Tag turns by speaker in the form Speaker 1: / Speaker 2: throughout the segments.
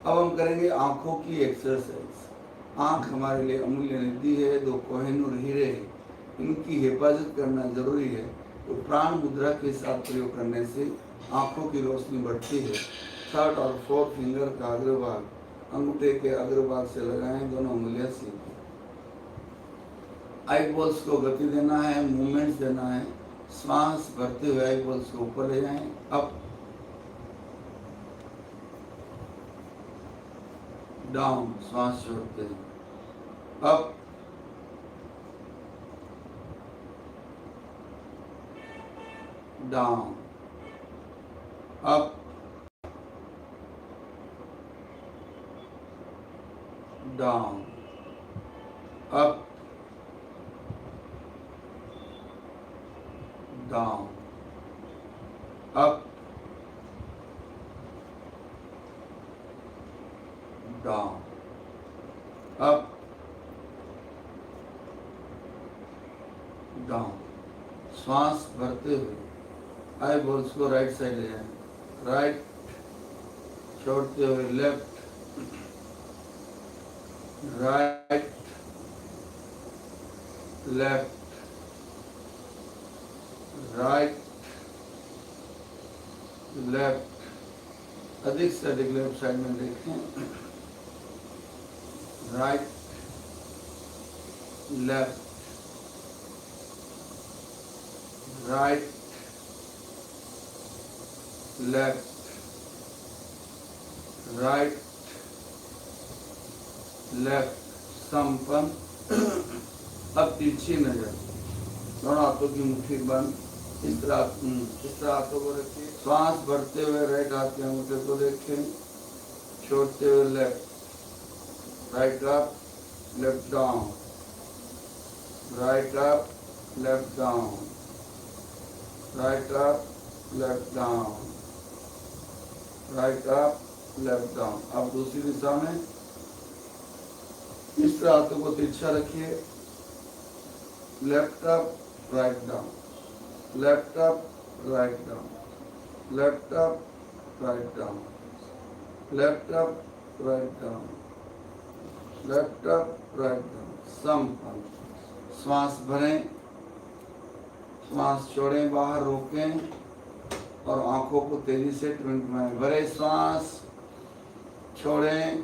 Speaker 1: अब हम करेंगे आंखों की एक्सरसाइज। आंख हमारे लिए अमूल्य निधि है, दो कोहिनूर हीरे हैं, इनकी हिफाजत करना जरूरी है। तो प्राण मुद्रा के साथ प्रयोग करने से आंखों की रोशनी बढ़ती है। थर्ड और फोर्थ फिंगर का अग्रभाग अंगूठे के अग्रभाग से लगाएं, दोनों उंगलियां सीखें। आई बॉल्स को गति देना है, मूवमेंट्स देना है। श्वास भरते हुए आई बॉल्स को ऊपर ले जाएं, अप डाउन, श्वास छोड़ते हैं, up down, up down, up down, up down, up down. श्वास भरते हुए आई बॉल्स को राइट साइड ले जाएं, राइट, छोड़ते हुए left, right, left, right, left. अधिक से अधिक लेफ्ट साइड में देखें, right, left, right, left, right, left. संपन्न। अब तिरछी नजर, दोनों हाथों की मुट्ठी बंद, इस तरह हाथों को रखिए। श्वास भरते हुए राइट हाथ के अंगूठे को देखें, छोड़ते हुए left, right up, left down, right up, left down, right up, left down, right up, left down. अब दूसरी दिशा में इस तरह हाथों को तिरछा रखिए, left up, write down, left up, write down, left up, write down, left up, write down, left up, write down. संपन्न। श्वास भरें, श्वास छोड़ें, बाहर रोकें और आंखों को तेजी से टिमटिमाएं। भरे श्वास, छोड़ें,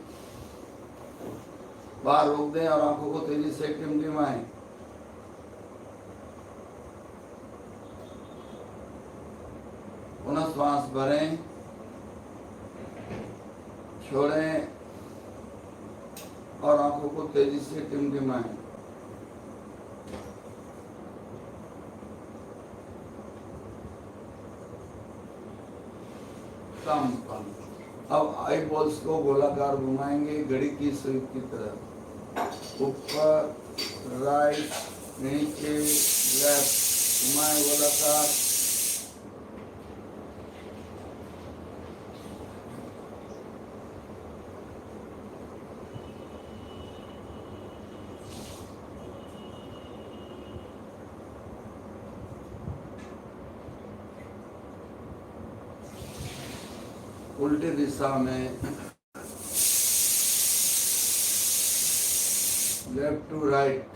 Speaker 1: बाहर रोक दें और आंखों को तेजी से टिमटिमाएं। पुनः श्वास भरें, छोड़ें और आंखों को तेजी से टिमटिमाएं। संपन्न। अब आई बॉल्स को गोलाकार घुमाएंगे घड़ी की सुई की तरह, ऊपर, राइट, नीचे, लेफ्ट, घुमाएं गोलाकार। उल्टी दिशा में लेफ्ट टू राइट,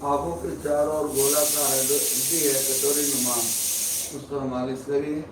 Speaker 1: आंखों के चारों ओर गोलाकार है कटोरी नुमा, उस पर मालिश करिए।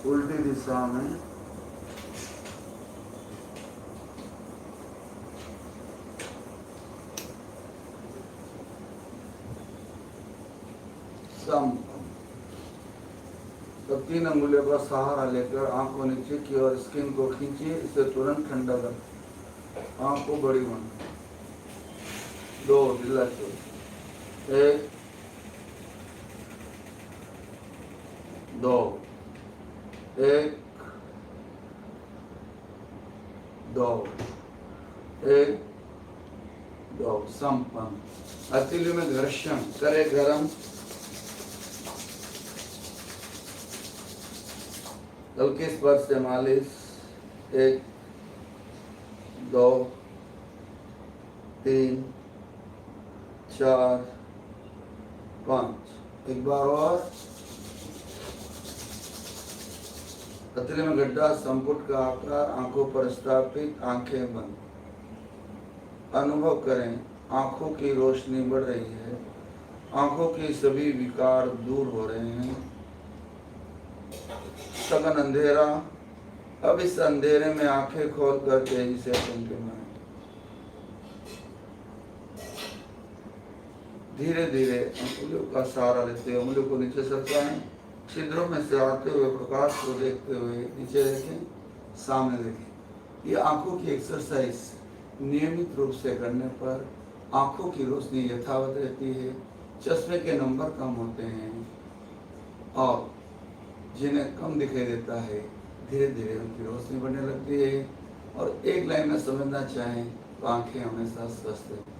Speaker 1: उल्टी दिशा में तब 3 अंगुलियों का सहारा लेकर आंख को नीचे की ओर स्किन को खींचिए, इसे तुरंत ठंडा कर आंख को बड़ी बंद। 2 ढीला छोड़, 1 2 1 2 1 2 संपन्न। हथेली में घर्षण करे गरम, हल्के स्पर्श से मालिश। 1 2 3 4 5। एक बार और। हथेली में गड्ढा, संपुट का आकार, आंखों पर स्थापित, आंखें बंद। अनुभव करें, आंखों की रोशनी बढ़ रही है, आंखों के सभी विकार दूर हो रहे हैं। सघन अंधेरा, अब इस अंधेरे में आंखें खोलकर तेजी से टिमटिमाएं। धीरे धीरे अंगुलियों का सहारा लेते हुए उंगलियों को नीचे सरकाएं। छिद्रों में से आते हुए प्रकाश को देखते हुए नीचे देखें, सामने देखें। ये आंखों की एक्सरसाइज नियमित रूप से करने पर आंखों की रोशनी यथावत रहती है, चश्मे के नंबर कम होते हैं और जिन्हें कम दिखाई देता है धीरे धीरे उनकी रोशनी बढ़ने लगती है। और एक लाइन में समझना चाहें तो आंखें हमेशा स्वस्थ है।